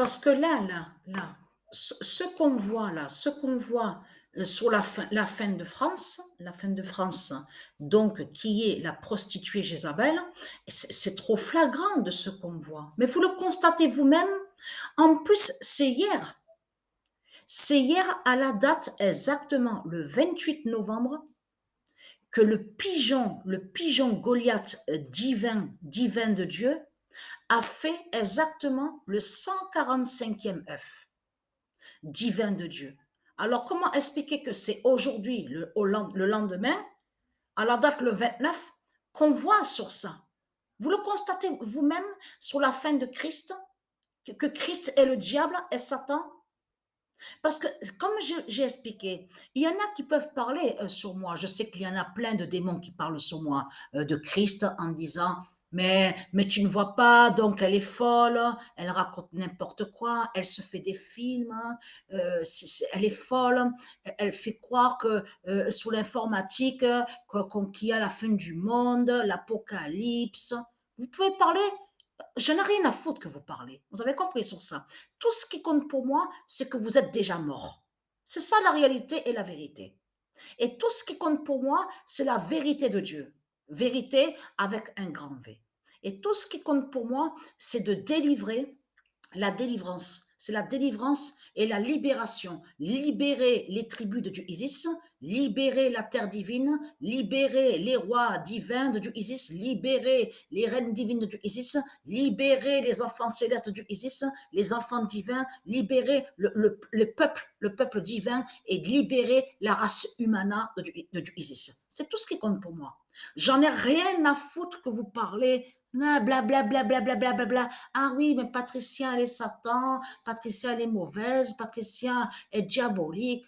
Parce que là, ce qu'on voit là, ce qu'on voit sur la fin de France, donc qui est la prostituée Jézabel, c'est trop flagrant de ce qu'on voit. Mais vous le constatez vous-même. En plus, c'est hier. C'est hier à la date exactement le 28 novembre que le pigeon Goliath divin de Dieu, a fait exactement le 145e œuf divin de Dieu. Alors, comment expliquer que c'est aujourd'hui, le lendemain, à la date le 29, qu'on voit sur ça? Vous le constatez vous-même sur la fin de Christ, que Christ est le diable et Satan? Parce que, comme j'ai expliqué, il y en a qui peuvent parler sur moi. Je sais qu'il y en a plein de démons qui parlent sur moi, de Christ, en disant, mais tu ne vois pas, donc elle est folle, elle raconte n'importe quoi, elle se fait des films, elle est folle, elle fait croire que sous l'informatique, qu'il y a la fin du monde, l'apocalypse. Vous pouvez parler, je n'ai rien à foutre que vous parlez. Vous avez compris sur ça. Tout ce qui compte pour moi, c'est que vous êtes déjà mort. C'est ça la réalité et la vérité. Et tout ce qui compte pour moi, c'est la vérité de Dieu. Vérité avec un grand V. Et tout ce qui compte pour moi, c'est de délivrer la délivrance. C'est la délivrance et la libération. Libérer les tribus de Dieu Isis, libérer la terre divine, libérer les rois divins de Dieu Isis, libérer les reines divines de Dieu Isis, libérer les enfants célestes de Dieu Isis, les enfants divins, libérer le peuple divin et libérer la race humana de Dieu Isis. C'est tout ce qui compte pour moi. J'en ai rien à foutre que vous parlez blablabla, blablabla, blablabla. Ah oui, mais Patricia, elle est Satan, Patricia, elle est mauvaise, Patricia est diabolique.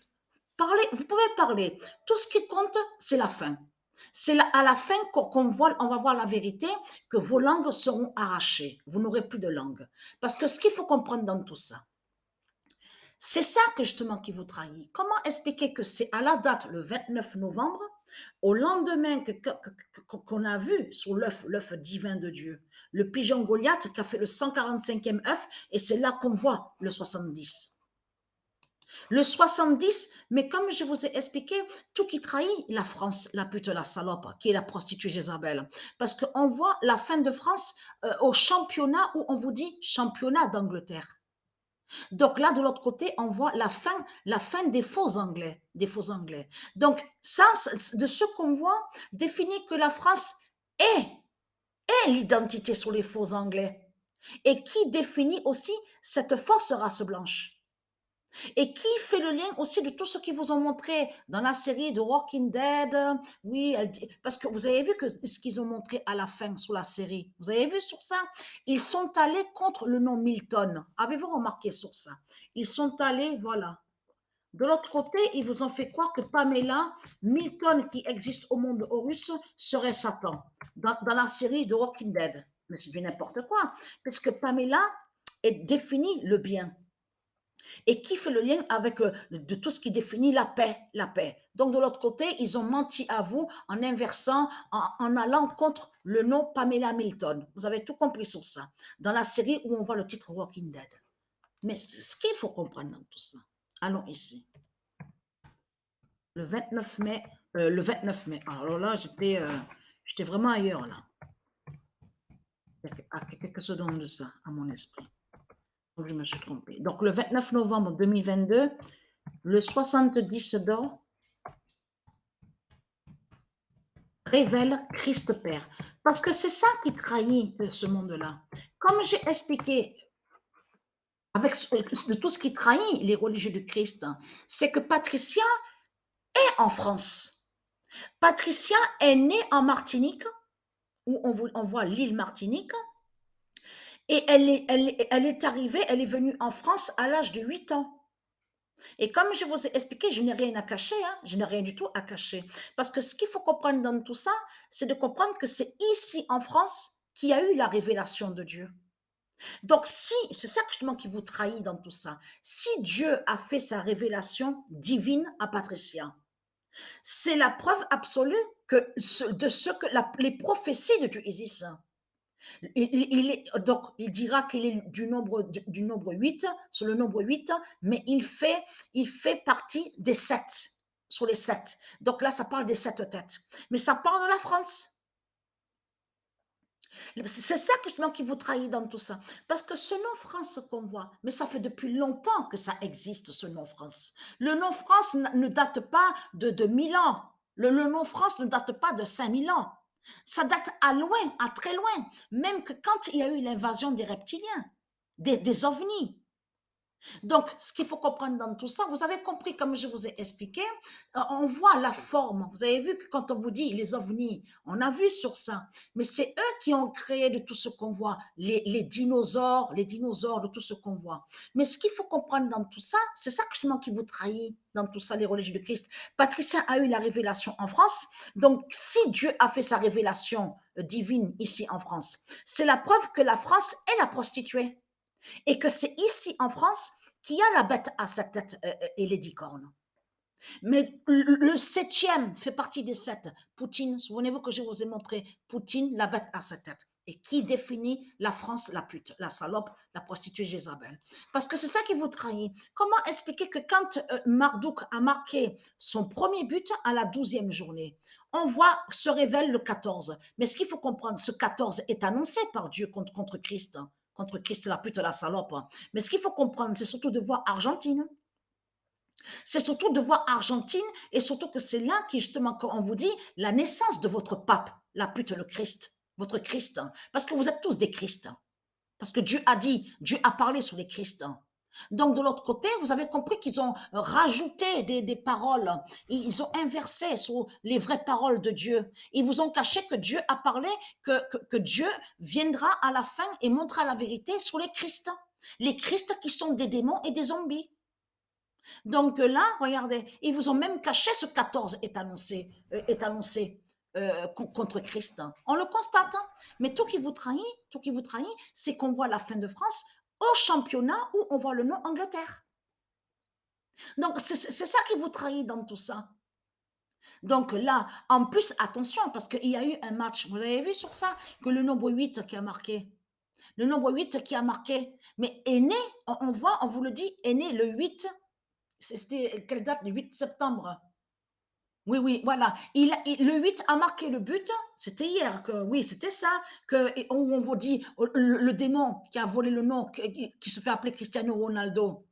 Parlez, vous pouvez parler. Tout ce qui compte, c'est la fin. C'est à la fin qu'on voit, on va voir la vérité, que vos langues seront arrachées. Vous n'aurez plus de langue. Parce que ce qu'il faut comprendre dans tout ça, c'est ça que justement qui vous trahit. Comment expliquer que c'est à la date, le 29 novembre, au lendemain qu'on a vu sur l'œuf divin de Dieu, le pigeon Goliath qui a fait le 145e œuf, et c'est là qu'on voit le 70. Le 70, mais comme je vous ai expliqué, tout qui trahit la France, la pute, la salope, qui est la prostituée Jézabel. Parce qu'on voit la fin de France au championnat où on vous dit championnat d'Angleterre. Donc là, de l'autre côté, on voit la fin des faux Anglais, des faux Anglais. Donc ça, de ce qu'on voit, définit que la France est, est l'identité sur les faux Anglais et qui définit aussi cette fausse race blanche. Et qui fait le lien aussi de tout ce qu'ils vous ont montré dans la série de Walking Dead. Oui, parce que vous avez vu que ce qu'ils ont montré à la fin sur la série. Vous avez vu sur ça? Ils sont allés contre le nom Milton. Avez-vous remarqué sur ça? Ils sont allés, voilà. De l'autre côté, ils vous ont fait croire que Pamela, Milton qui existe au monde Horus, serait Satan dans la série de Walking Dead. Mais c'est du n'importe quoi, parce que Pamela est définie le bien. Et qui fait le lien avec de tout ce qui définit la paix, la paix. Donc de l'autre côté, ils ont menti à vous en inversant, en allant contre le nom Pamela Milton. Vous avez tout compris sur ça, dans la série où on voit le titre Walking Dead. Mais ce qu'il faut comprendre dans tout ça, allons ici. Le 29 mai, le 29 mai. Alors là, j'étais vraiment ailleurs là. À quelques secondes de ça, à mon esprit. Donc je me suis trompée. Donc le 29 novembre 2022, le 70 d'or révèle Christ Père. Parce que c'est ça qui trahit ce monde-là. Comme j'ai expliqué avec de tout ce qui trahit les religieux du Christ, c'est que Patricia est en France. Patricia est née en Martinique, où on voit l'île Martinique, et elle est arrivée, elle est venue en France à l'âge de 8 ans. Et comme je vous ai expliqué, je n'ai rien à cacher, hein, je n'ai rien du tout à cacher. Parce que ce qu'il faut comprendre dans tout ça, c'est de comprendre que c'est ici en France qu'il y a eu la révélation de Dieu. Donc si, c'est ça justement qui vous trahit dans tout ça, si Dieu a fait sa révélation divine à Patricia, c'est la preuve absolue que de ce que les prophéties de Dieu existent. Donc, il dira qu'il est du nombre 8, sur le nombre 8, mais il fait partie des 7, sur les 7. Donc là, ça parle des 7 têtes. Mais ça parle de la France. C'est ça que justement qui vous trahit dans tout ça. Parce que ce nom France qu'on voit, mais ça fait depuis longtemps que ça existe, ce nom France. Le nom France ne date pas de 1000 ans. Le nom France ne date pas de 5000 ans. Ça date à loin, à très loin. Même que quand il y a eu l'invasion des reptiliens, des ovnis, donc, ce qu'il faut comprendre dans tout ça, vous avez compris, comme je vous ai expliqué, on voit la forme. Vous avez vu que quand on vous dit les ovnis, on a vu sur ça. Mais c'est eux qui ont créé de tout ce qu'on voit, les dinosaures de tout ce qu'on voit. Mais ce qu'il faut comprendre dans tout ça, c'est ça justement qui vous trahit dans tout ça, les religieux de Christ. Patricia a eu la révélation en France. Donc, si Dieu a fait sa révélation divine ici en France, c'est la preuve que la France est la prostituée et que c'est ici en France qu'il y a la bête à sept têtes et les 10 cornes. Mais le septième fait partie des 7. Poutine, souvenez-vous que je vous ai montré Poutine, la bête à 7 têtes. Et qui définit la France, la pute, la salope, la prostituée Jézabel. Parce que c'est ça qui vous trahit. Comment expliquer que quand Marduk a marqué son premier but à la 12e journée, on voit, se révèle le 14. Mais ce qu'il faut comprendre, ce 14 est annoncé par Dieu contre Christ. Contre Christ, la pute, la salope. Mais ce qu'il faut comprendre, c'est surtout de voir Argentine. C'est surtout de voir Argentine et surtout que c'est là qui, justement, quand on vous dit la naissance de votre pape, la pute, le Christ, votre Christ. Parce que vous êtes tous des Christ. Parce que Dieu a dit, Dieu a parlé sur les Christ. Donc, de l'autre côté, vous avez compris qu'ils ont rajouté des paroles. Ils ont inversé sur les vraies paroles de Dieu. Ils vous ont caché que Dieu a parlé, que Dieu viendra à la fin et montrera la vérité sur les Christ. Les Christ qui sont des démons et des zombies. Donc là, regardez, ils vous ont même caché ce 14 est annoncé contre Christ. On le constate, hein. Mais tout qui vous trahit, c'est qu'on voit la fin de France au championnat où on voit le nom Angleterre. Donc c'est ça qui vous trahit dans tout ça. Donc là, en plus, attention, parce qu'il y a eu un match, vous avez vu sur ça, que le nombre 8 qui a marqué. Le nombre 8 qui a marqué, mais est né, on voit, on vous le dit, est né le 8. C'était quelle date? Le 8 septembre. Oui, oui, voilà. Le 8 a marqué le but. C'était hier que, oui, c'était ça. On vous dit, le démon qui a volé le nom, qui se fait appeler Cristiano Ronaldo.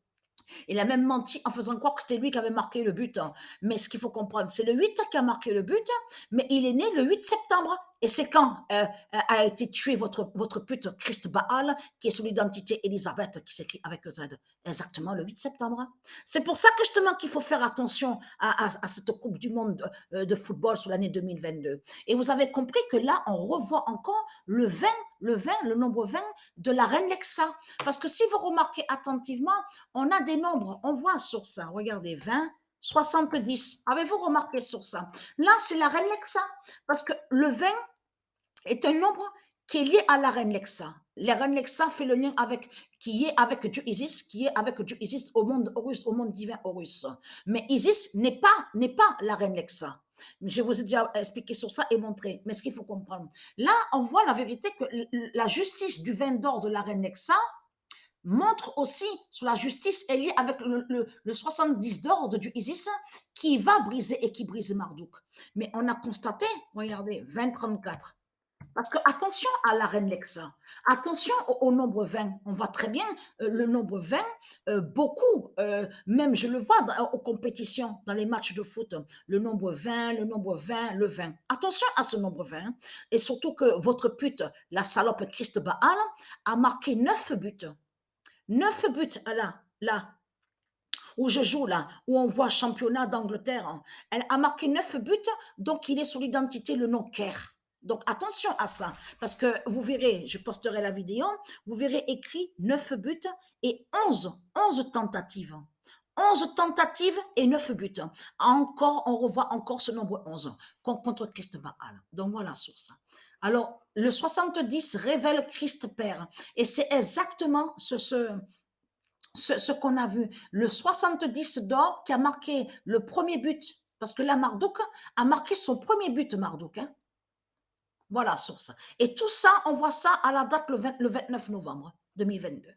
Il a même menti en faisant croire que c'était lui qui avait marqué le but. Mais ce qu'il faut comprendre, c'est le 8 qui a marqué le but, mais il est né le 8 septembre. Et c'est quand a été tué votre pute Christ Baal, qui est sous l'identité Elisabeth, qui s'écrit avec Z. Exactement le 8 septembre. C'est pour ça que justement qu'il faut faire attention à cette Coupe du Monde de football sur l'année 2022. Et vous avez compris que là, on revoit encore le nombre 20 de la reine Lexa. Parce que si vous remarquez attentivement, on a des nombres, on voit sur ça, regardez, 20, 70. Avez-vous remarqué sur ça? Là, c'est la reine Lexa, parce que le 20 est un nombre qui est lié à la reine Lexa. La reine Lexa fait le lien qui est avec Dieu Isis, qui est avec Dieu Isis au monde Horus, au monde divin Horus. Mais Isis n'est pas la reine Lexa. Je vous ai déjà expliqué sur ça et montré. Mais ce qu'il faut comprendre, là, on voit la vérité que la justice du vin d'or de la reine Lexa montre aussi sur la justice est liée avec le 70 d'or de Dieu Isis qui va briser et qui brise Marduk. Mais on a constaté, regardez, 20-34. Parce que attention à la reine Lexa, attention au nombre 20. On voit très bien le nombre 20, beaucoup, même je le vois aux compétitions, dans les matchs de foot, le nombre 20, le nombre 20, le 20. Attention à ce nombre 20. Et surtout que votre pute, la salope Christ Baal, a marqué 9 buts. 9 buts là, où je joue là, où on voit championnat d'Angleterre. Elle a marqué 9 buts, donc il est sur l'identité, le nom Kerr. Donc attention à ça, parce que vous verrez, je posterai la vidéo, vous verrez écrit 9 buts et 11 tentatives. 11 tentatives et 9 buts. Encore, on revoit encore ce nombre 11 contre Christ Baal. Donc voilà sur ça. Alors, le 70 révèle Christ Père. Et c'est exactement ce qu'on a vu. Le 70 d'or qui a marqué le premier but. Parce que là, Marduk a marqué son premier but, Marduk. Hein. Voilà, sur ça. Et tout ça, on voit ça à la date le 29 novembre 2022.